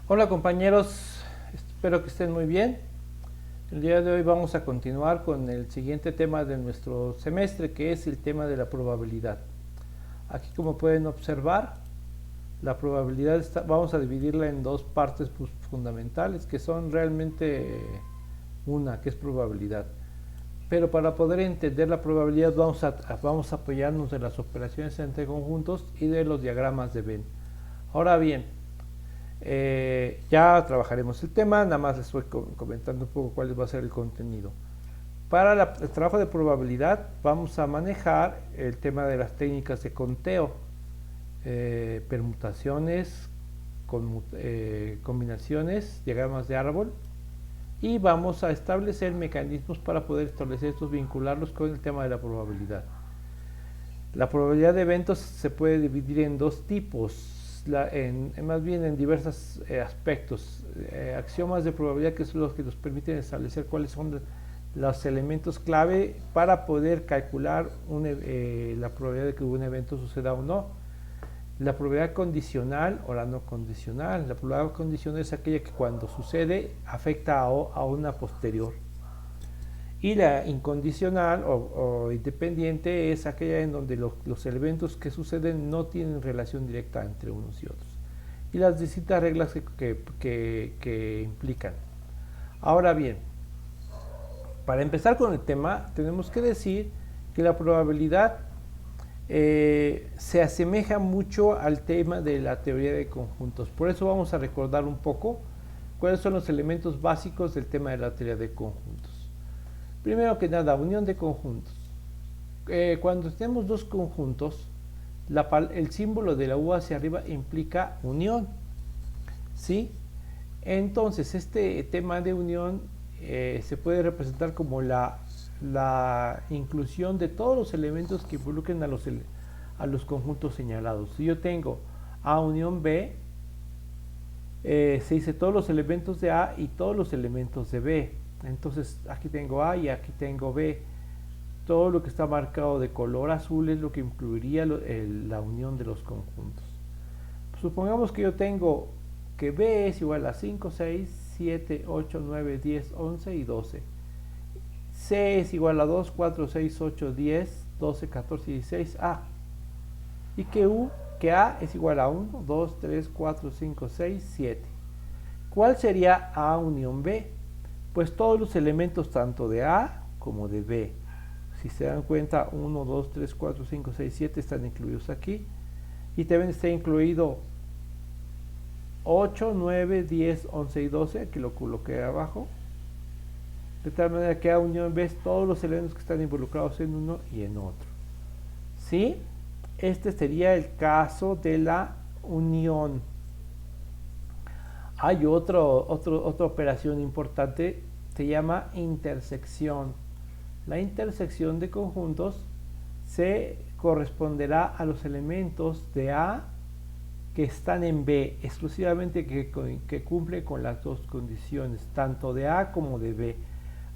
Hola compañeros, espero que estén muy bien. El día de hoy vamos a continuar con el siguiente tema de nuestro semestre, que es el tema de la probabilidad. Aquí, como pueden observar, la probabilidad vamos a dividirla en dos partes fundamentales, que son realmente una, que es probabilidad. Pero para poder entender la probabilidad vamos a apoyarnos de las operaciones entre conjuntos y de los diagramas de Venn. Ahora bien, ya trabajaremos el tema, nada más les estoy comentando un poco cuál va a ser el contenido. Para el trabajo de probabilidad vamos a manejar el tema de las técnicas de conteo, permutaciones, combinaciones, diagramas de árbol, y vamos a establecer mecanismos para poder establecer estos, vincularlos con el tema de la probabilidad. La probabilidad de eventos se puede dividir en dos tipos, más bien en diversos aspectos. Axiomas de probabilidad, que son los que nos permiten establecer cuáles son los elementos clave para poder calcular la probabilidad de que un evento suceda o no. La probabilidad condicional o la no condicional. La probabilidad condicional es aquella que cuando sucede afecta a una posterior. Y la incondicional o independiente es aquella en donde los eventos que suceden no tienen relación directa entre unos y otros. Y las distintas reglas que implican. Ahora bien, para empezar con el tema, tenemos que decir que la probabilidad se asemeja mucho al tema de la teoría de conjuntos. Por eso vamos a recordar un poco cuáles son los elementos básicos del tema de la teoría de conjuntos. Primero que nada, unión de conjuntos. Cuando tenemos dos conjuntos, el símbolo de la U hacia arriba implica unión, ¿sí? Entonces, este tema de unión se puede representar como la inclusión de todos los elementos que involucren a los conjuntos señalados. Si yo tengo A unión B, se dice todos los elementos de A y todos los elementos de B. Entonces, aquí tengo A y aquí tengo B. Todo lo que está marcado de color azul es lo que incluiría la unión de los conjuntos. Supongamos que yo tengo que B es igual a 5, 6, 7, 8, 9, 10, 11 y 12. C es igual a 2, 4, 6, 8, 10, 12, 14 y 16. A. Y que A es igual a 1, 2, 3, 4, 5, 6, 7. ¿Cuál sería A unión B? Pues todos los elementos tanto de A como de B. Si se dan cuenta, 1, 2, 3, 4, 5, 6, 7 están incluidos aquí. Y también está incluido 8, 9, 10, 11 y 12, aquí lo coloqué abajo. De tal manera que A unión B es todos los elementos que están involucrados en uno y en otro. ¿Sí? Este sería el caso de la unión. Hay otra operación importante, se llama intersección. La intersección de conjuntos se corresponderá a los elementos de A que están en B, exclusivamente que cumplen con las dos condiciones, tanto de A como de B.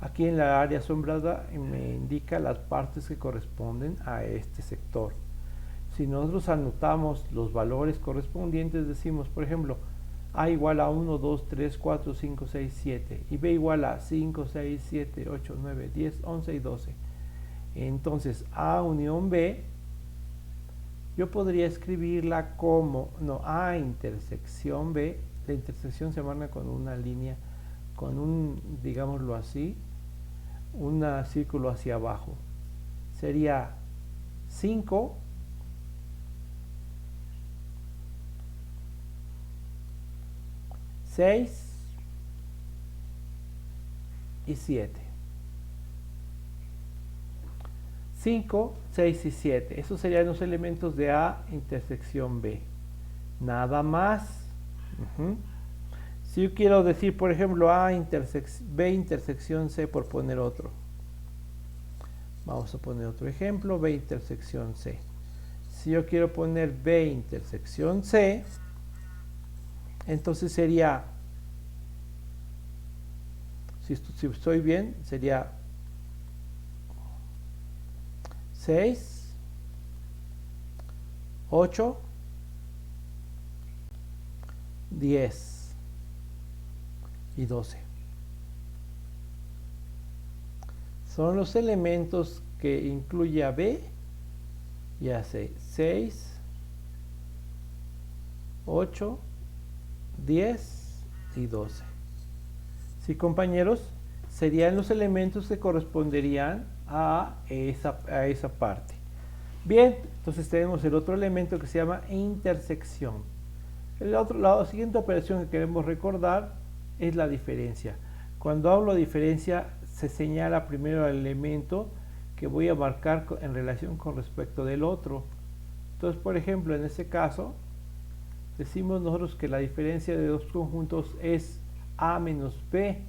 Aquí en la área sombrada me indica las partes que corresponden a este sector. Si nosotros anotamos los valores correspondientes, decimos, por ejemplo, A igual a 1, 2, 3, 4, 5, 6, 7 y B igual a 5, 6, 7, 8, 9, 10, 11 y 12. Entonces, A unión B, yo podría escribirla como, no, A intersección B, la intersección se marca con una línea, con un, digámoslo así, un círculo hacia abajo. Sería 5, 6 y 7. 5, 6 y 7. Esos serían los elementos de A intersección B. Nada más. Si yo quiero decir, por ejemplo, B intersección C, por poner otro. Vamos a poner otro ejemplo, B intersección C. Si yo quiero poner B intersección C, entonces sería, si estoy bien, sería 6, 8, 10. y 12. Son los elementos que incluye a B y a C. 6, 8, 10 y 12. Sí, compañeros, serían los elementos que corresponderían a esa parte. Bien, entonces tenemos el otro elemento que se llama intersección. La siguiente operación que queremos recordar es la diferencia. Cuando hablo de diferencia, se señala primero el elemento que voy a marcar en relación con respecto del otro. Entonces, por ejemplo, en este caso, decimos nosotros que la diferencia de dos conjuntos es A menos B.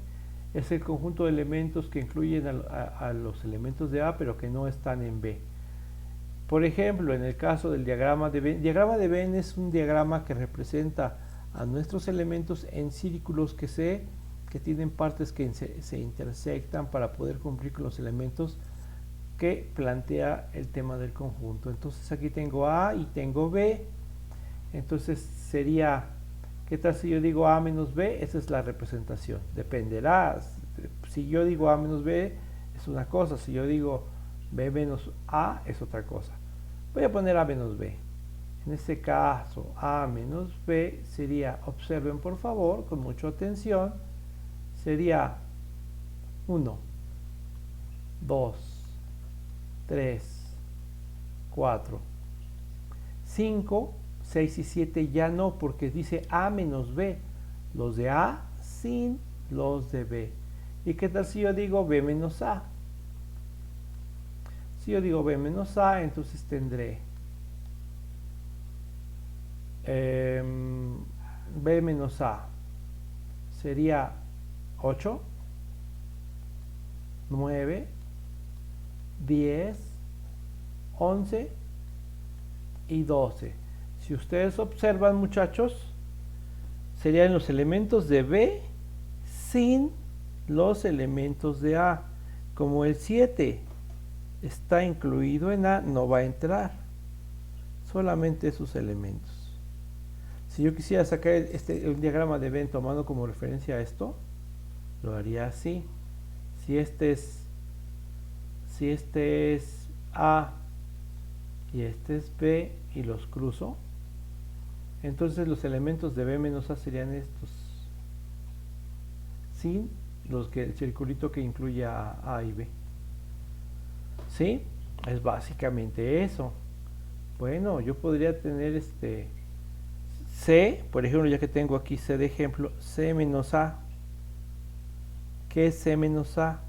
Es el conjunto de elementos que incluyen a los elementos de A, pero que no están en B. Por ejemplo, en el caso del diagrama de Venn, el diagrama de Venn es un diagrama que representa a nuestros elementos en círculos que tienen partes que se intersectan para poder cumplir con los elementos que plantea el tema del conjunto. Entonces aquí tengo A y tengo B. Entonces sería, ¿qué tal si yo digo A menos B? Esa es la representación. Dependerá. Si yo digo A menos B es una cosa, si yo digo B menos A es otra cosa. Voy a poner A menos B. En este caso, A menos B sería, observen por favor, con mucha atención, sería 1, 2, 3, 4, 5, 6 y 7 ya no, porque dice A menos B. Los de A sin los de B. ¿Y qué tal si yo digo B menos A? Si yo digo B menos A, entonces tendré B menos A sería 8, 9, 10, 11 y 12. Si ustedes observan, muchachos, serían los elementos de B sin los elementos de A. Como el 7 está incluido en A, no va a entrar, solamente sus elementos. Si yo quisiera sacar un diagrama de Venn tomando como referencia a esto, lo haría así. Si este es A y este es B y los cruzo, entonces los elementos de B menos A serían estos, sin el circulito que incluye A y B. ¿Sí? Es básicamente eso. Bueno, yo podría tener C, por ejemplo, ya que tengo aquí C de ejemplo, C menos A. ¿Qué es C menos A?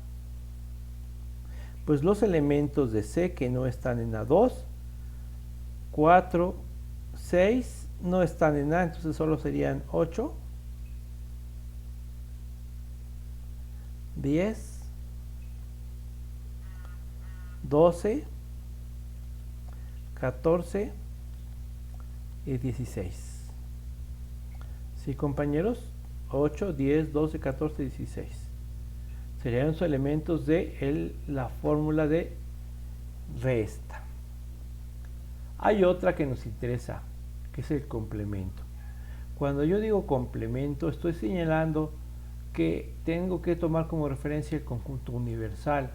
Pues los elementos de C que no están en A2, 4, 6 no están en A, entonces solo serían 8, 10, 12, 14 y 16. ¿Sí, compañeros? 8, 10, 12, 14, 16. Serían los elementos de la fórmula de resta. Hay otra que nos interesa, que es el complemento. Cuando yo digo complemento, estoy señalando que tengo que tomar como referencia el conjunto universal.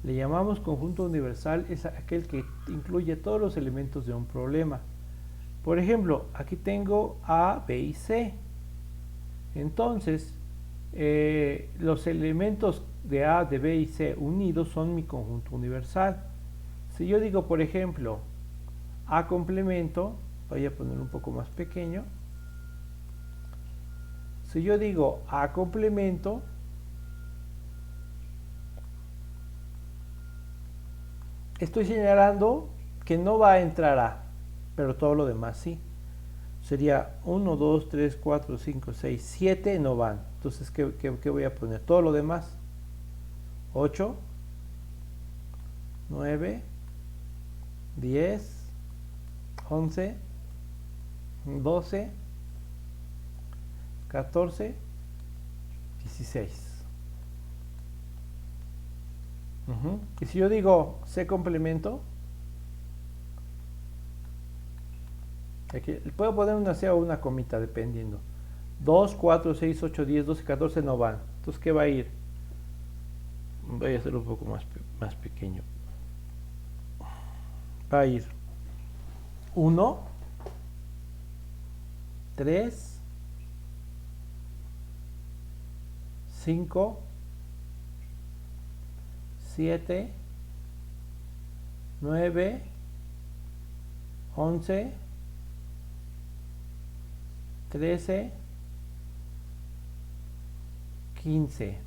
Le llamamos conjunto universal, es aquel que incluye todos los elementos de un problema. Por ejemplo, aquí tengo A, B y C. Entonces, los elementos de A, de B y C unidos son mi conjunto universal. Si yo digo, por ejemplo, A complemento, voy a poner un poco más pequeño. Si yo digo A complemento, estoy señalando que no va a entrar A, pero todo lo demás sí. Sería 1, 2, 3, 4, 5, 6, 7 no van. Entonces, ¿qué voy a poner? Todo lo demás. 8, 9, 10, 11, 12, 14, 16. Y si yo digo C complemento, aquí puedo poner una C o una comita dependiendo. 2, 4, 6, 8, 10, 12, 14 no van. Entonces, ¿qué va a ir? Voy a hacerlo un poco más pequeño. Va a ir 1, 3, 5, 7, 9, 11, 13, 15.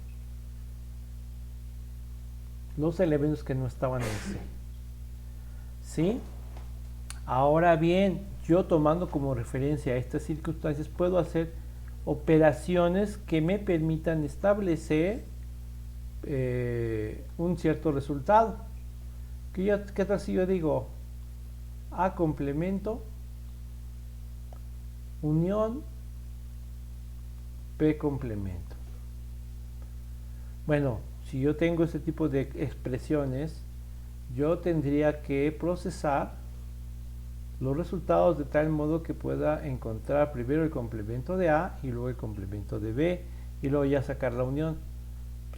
Los elementos que no estaban en C. ¿Sí? Ahora bien, yo tomando como referencia estas circunstancias puedo hacer operaciones que me permitan establecer un cierto resultado. ¿Qué tal si yo digo A complemento, unión, B complemento? Bueno, si yo tengo este tipo de expresiones, yo tendría que procesar los resultados de tal modo que pueda encontrar primero el complemento de A y luego el complemento de B y luego ya sacar la unión.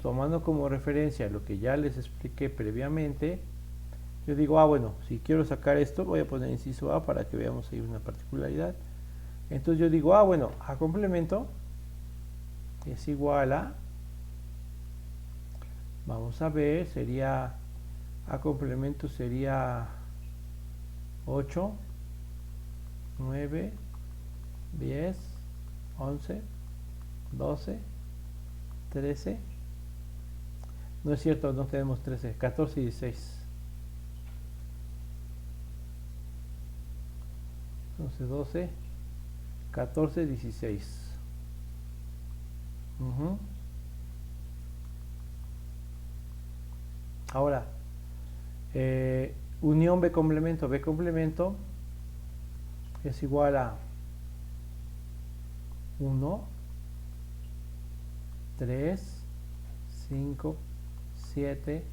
Tomando como referencia lo que ya les expliqué previamente, yo digo, bueno, si quiero sacar esto, voy a poner inciso A para que veamos ahí una particularidad. Entonces yo digo, bueno, A complemento es igual a, vamos a ver, sería, A complemento sería 8, 9, 10, 11, 12, 13, no es cierto, no tenemos 13, 14 y 16. Entonces 12, 14, 16. Ahora, unión B complemento es igual a 1, 3, 5, 7,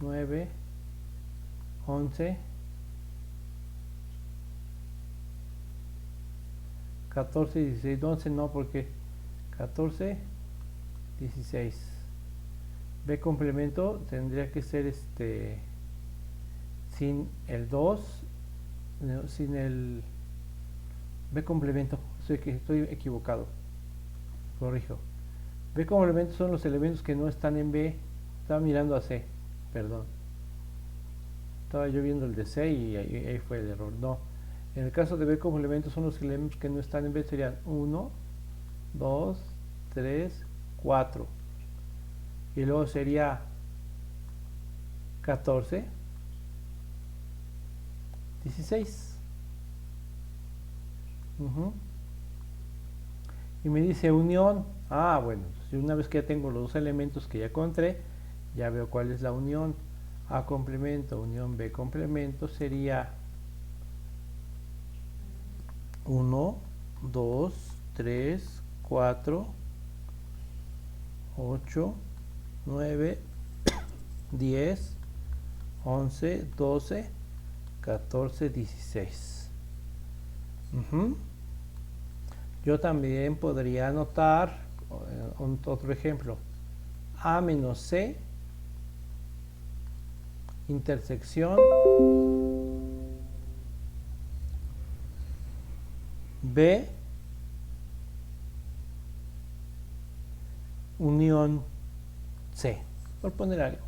9, 11, 14, 16, 11 no, porque 14, 16. B complemento tendría que ser sin el 2, no, sin el B complemento, estoy equivocado, corrijo. B complemento son los elementos que no están en B. Estaba mirando a C, perdón. Estaba yo viendo el de C y ahí fue el error. No, en el caso de B complemento son los elementos que no están en B, serían 1, 2, 3, 4. Y luego sería 14, 16. Y me dice unión. Bueno, si una vez que ya tengo los dos elementos que ya encontré, ya veo cuál es la unión. A complemento, unión B complemento sería 1, 2, 3, 4, 8, 9, 10, 11, 12, 14, 16. Yo también podría anotar otro ejemplo. A menos C, intersección B, unión C, por poner algo.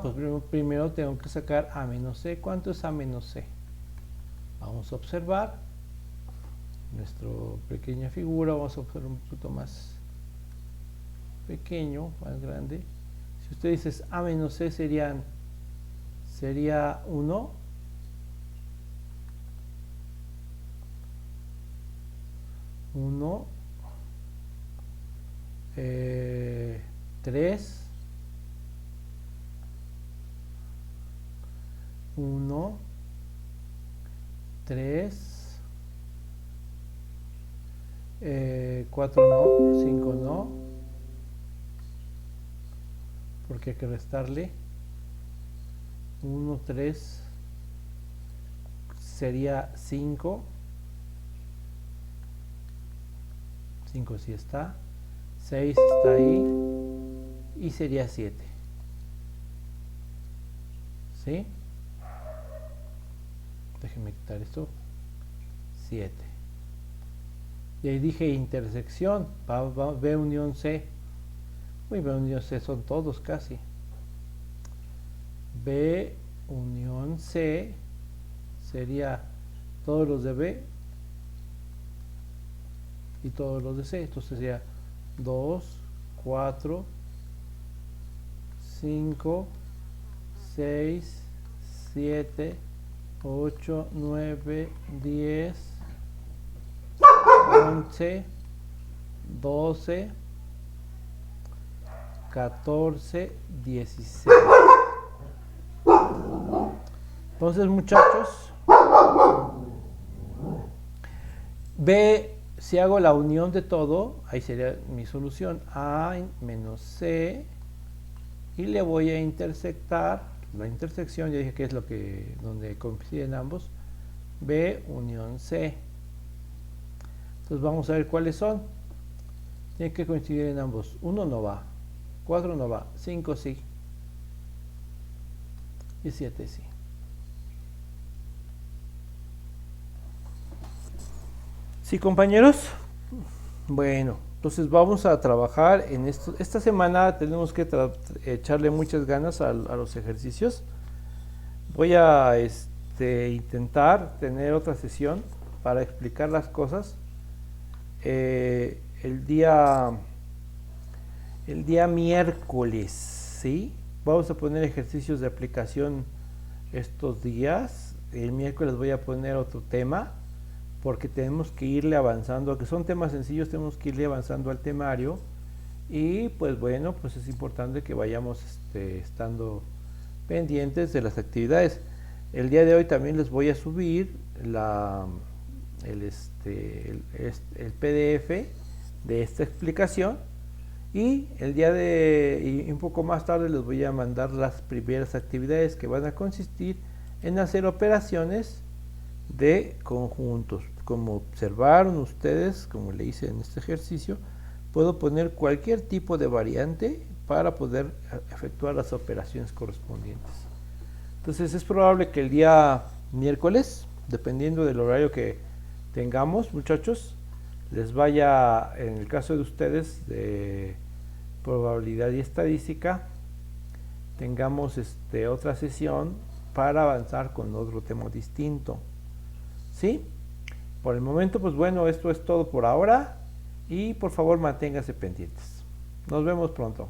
Pues primero tengo que sacar A menos C. ¿Cuánto es A menos C? Vamos a observar nuestra pequeña figura. Vamos a observar un poquito más pequeño, más grande. Si usted dice A menos C sería 1, 1, 3, 1, 3, 4 no, 5 no, porque hay que restarle. 1, 3 sería 5, 5 sí está, 6 está ahí y sería 7. ¿Sí? Déjenme quitar esto. 7. Y ahí dije intersección, B unión C. Uy, B unión C son todos casi. B unión C sería todos los de B y todos los de C. Entonces sería 2, 4, 5, 6, 7, 8, 9, 10, 11, 12, 14, 16. Entonces, muchachos, B, si hago la unión de todo, ahí sería mi solución, A menos C, y le voy a intersectar, la intersección, ya dije que es lo que, donde coinciden ambos, B unión C. Entonces vamos a ver cuáles son. Tienen que coincidir en ambos. 1 no va, 4 no va, 5 sí, y 7 sí. ¿Sí, compañeros? Bueno, entonces vamos a trabajar en esto. Esta semana tenemos que echarle muchas ganas a los ejercicios. Voy a intentar tener otra sesión para explicar las cosas. El día miércoles, ¿sí? Vamos a poner ejercicios de aplicación estos días. El miércoles voy a poner otro tema, porque tenemos que irle avanzando, aunque son temas sencillos, tenemos que irle avanzando al temario. Y pues bueno, pues es importante que vayamos estando pendientes de las actividades. El día de hoy también les voy a subir el PDF de esta explicación, y y un poco más tarde les voy a mandar las primeras actividades, que van a consistir en hacer operaciones de conjuntos. Como observaron ustedes, como le hice en este ejercicio, puedo poner cualquier tipo de variante para poder efectuar las operaciones correspondientes. Entonces es probable que el día miércoles, dependiendo del horario que tengamos, muchachos, les vaya, en el caso de ustedes de probabilidad y estadística, tengamos otra sesión para avanzar con otro tema distinto. ¿Sí? Por el momento, pues bueno, esto es todo por ahora, y por favor manténganse pendientes. Nos vemos pronto.